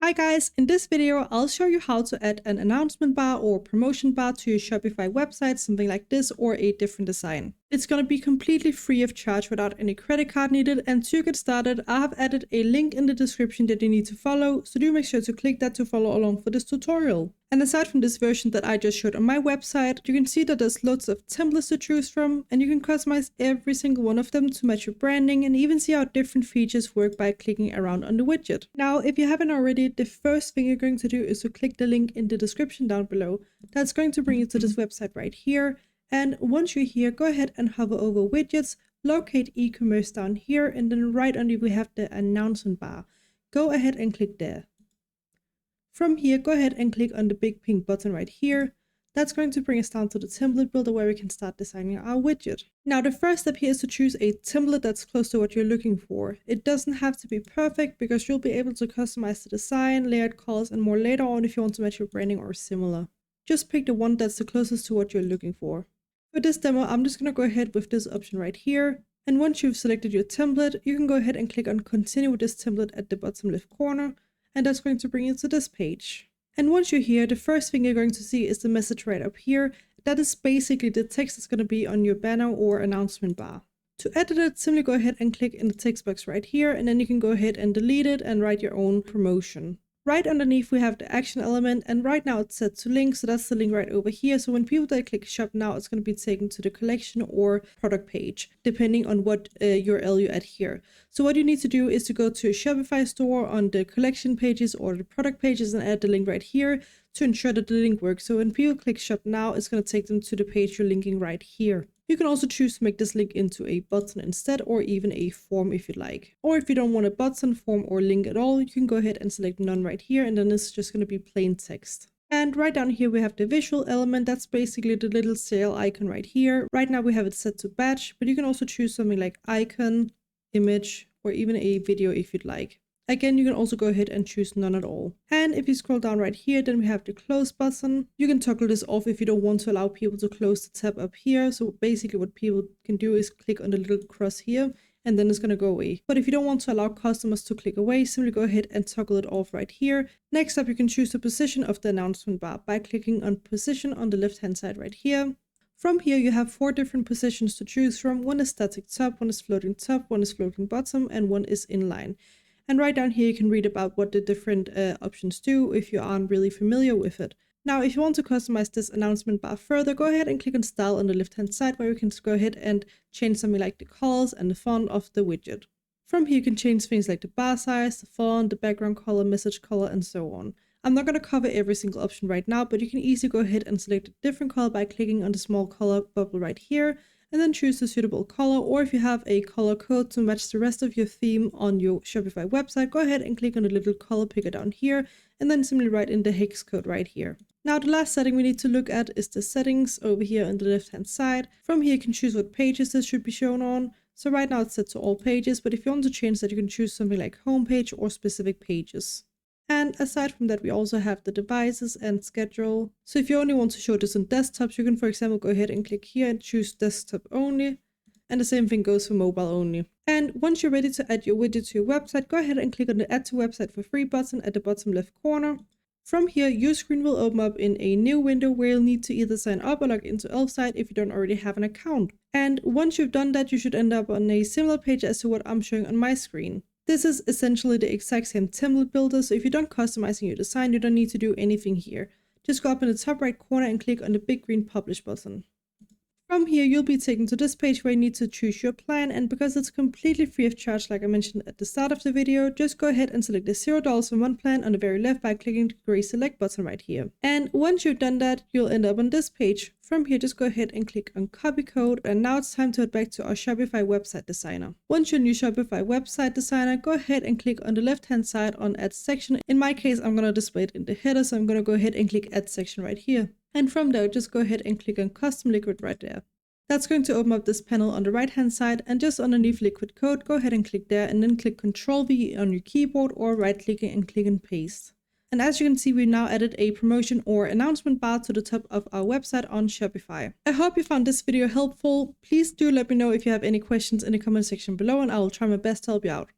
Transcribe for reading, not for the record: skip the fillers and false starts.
Hi guys, in this video I'll show you how to add an announcement bar or promotion bar to your Shopify website, something like this, or a different design. It's going to be completely free of charge without any credit card needed, and to get started I have added a link in the description that you need to follow, so do make sure to click that to follow along for this tutorial. And aside from this version that I just showed on my website, you can see that there's lots of templates to choose from, and you can customize every single one of them to match your branding and even see how different features work by clicking around on the widget. Now, if you haven't already, the first thing you're going to do is to click the link in the description down below. That's going to bring you to this website right here. And once you're here, go ahead and hover over widgets, locate e-commerce down here, and then right under we have the announcement bar. Go ahead and click there. From here, go ahead and click on the big pink button right here. That's going to bring us down to the template builder where we can start designing our widget. Now, the first step here is to choose a template that's close to what you're looking for. It doesn't have to be perfect because you'll be able to customize the design, layout, colors, and more later on if you want to match your branding or similar. Just pick the one that's the closest to what you're looking for. For this demo, I'm just going to go ahead with this option right here. And once you've selected your template, you can go ahead and click on continue with this template at the bottom left corner. And that's going to bring you to this page. And once you're here, the first thing you're going to see is the message right up here. That is basically the text that's going to be on your banner or announcement bar. To edit it, simply go ahead and click in the text box right here, and then you can go ahead and delete it and write your own promotion. Right underneath we have the action element, and right now it's set to link, so that's the link right over here. So when people that click shop now, it's going to be taken to the collection or product page, depending on what URL you add here. So what you need to do is to go to a Shopify store on the collection pages or the product pages and add the link right here to ensure that the link works. So when people click shop now, it's going to take them to the page you're linking right here. You can also choose to make this link into a button instead, or even a form if you'd like. Or if you don't want a button, form, or link at all, you can go ahead and select none right here, and then it's just going to be plain text. And right down here we have the visual element. That's basically the little sale icon right here. Right now we have it set to batch, but you can also choose something like icon, image, or even a video if you'd like. Again, you can also go ahead and choose none at all. And if you scroll down right here, then we have the close button. You can toggle this off if you don't want to allow people to close the tab up here. So basically what people can do is click on the little cross here, and then it's going to go away. But if you don't want to allow customers to click away, simply go ahead and toggle it off right here. Next up, you can choose the position of the announcement bar by clicking on position on the left hand side right here. From here, you have 4 different positions to choose from. One is static top, one is floating top, one is floating bottom, and one is inline. And right down here, you can read about what the different options do if you aren't really familiar with it. Now, if you want to customize this announcement bar further, go ahead and click on style on the left hand side, where you can go ahead and change something like the colors and the font of the widget. From here, you can change things like the bar size, the font, the background color, message color, and so on. I'm not going to cover every single option right now, but you can easily go ahead and select a different color by clicking on the small color bubble right here, and then choose the suitable color. Or if you have a color code to match the rest of your theme on your Shopify website, go ahead and click on the little color picker down here, and then simply write in the hex code right here. Now, the last setting we need to look at is the settings over here on the left hand side. From here, you can choose what pages this should be shown on. So right now it's set to all pages, but if you want to change that, you can choose something like homepage or specific pages. And aside from that, we also have the devices and schedule. So if you only want to show this on desktops, you can, for example, go ahead and click here and choose desktop only. And the same thing goes for mobile only. And once you're ready to add your widget to your website, go ahead and click on the add to website for free button at the bottom left corner. From here, your screen will open up in a new window where you'll need to either sign up or log into Elfsight if you don't already have an account. And once you've done that, you should end up on a similar page as to what I'm showing on my screen. This is essentially the exact same template builder, so if you're done customizing your design, you don't need to do anything here. Just go up in the top right corner and click on the big green publish button. From here, you'll be taken to this page where you need to choose your plan, and because it's completely free of charge like I mentioned at the start of the video, just go ahead and select the $0 for one plan on the very left by clicking the gray select button right here. And once you've done that, you'll end up on this page. From here, just go ahead and click on copy code, and now it's time to head back to our Shopify website designer. Once you're in your Shopify website designer, go ahead and click on the left hand side on add section. In my case, I'm going to display it in the header, so I'm going to go ahead and click add section right here. And from there, just go ahead and click on custom liquid right there. That's going to open up this panel on the right hand side, and just underneath liquid code, go ahead and click there, and then click Ctrl V on your keyboard or right clicking and click and paste. And as you can see, we now added a promotion or announcement bar to the top of our website on Shopify. I hope you found this video helpful. Please do let me know if you have any questions in the comment section below, and I will try my best to help you out.